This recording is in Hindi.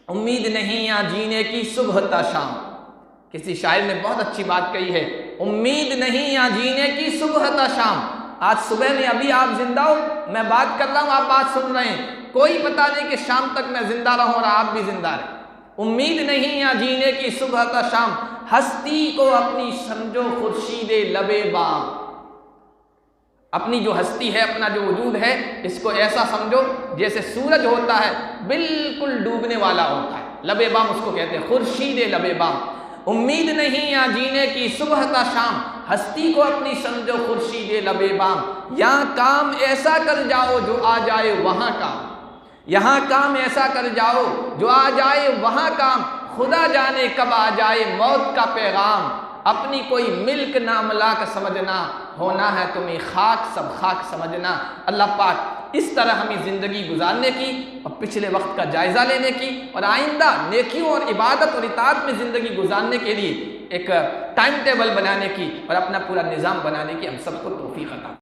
उम्मीद नहीं यहाँ जीने की सुबह ता शाम। किसी शायर ने बहुत अच्छी बात कही है, उम्मीद नहीं यहाँ जीने की सुबह ता शाम। आज सुबह में अभी आप जिंदा हो, मैं बात कर रहा हूँ, आप बात सुन रहे हैं, कोई पता नहीं कि शाम तक मैं जिंदा रहूं और आप भी जिंदा रहें। उम्मीद नहीं यहाँ जीने की सुबह ता शाम, हस्ती को अपनी समझो खुर्शीदे लबे बाम। अपनी जो हस्ती है, अपना जो वजूद है, इसको ऐसा समझो जैसे सूरज होता है बिल्कुल डूबने वाला होता है, लबे बाम उसको कहते हैं, खुर्शीदे लबे बाम। उम्मीद नहीं यहाँ जीने की सुबह ता शाम, हस्ती को अपनी समझो खुर्शीदे लबे बाम। यहाँ काम ऐसा कर जाओ जो आ जाए वहाँ काम, यहाँ काम ऐसा कर जाओ जो आ जाए वहाँ काम। खुदा जाने कब आ जाए मौत का पैगाम, अपनी कोई मिल्क ना मलाक समझना, होना है तुम्हें खाक सब खाक समझना। अल्लाह पाक इस तरह हमें ज़िंदगी गुजारने की और पिछले वक्त का जायज़ा लेने की और आइंदा नेकियों और इबादत और इताअत में ज़िंदगी गुजारने के लिए एक टाइम टेबल बनाने की और अपना पूरा निज़ाम बनाने की हम सबको तौफीक अता।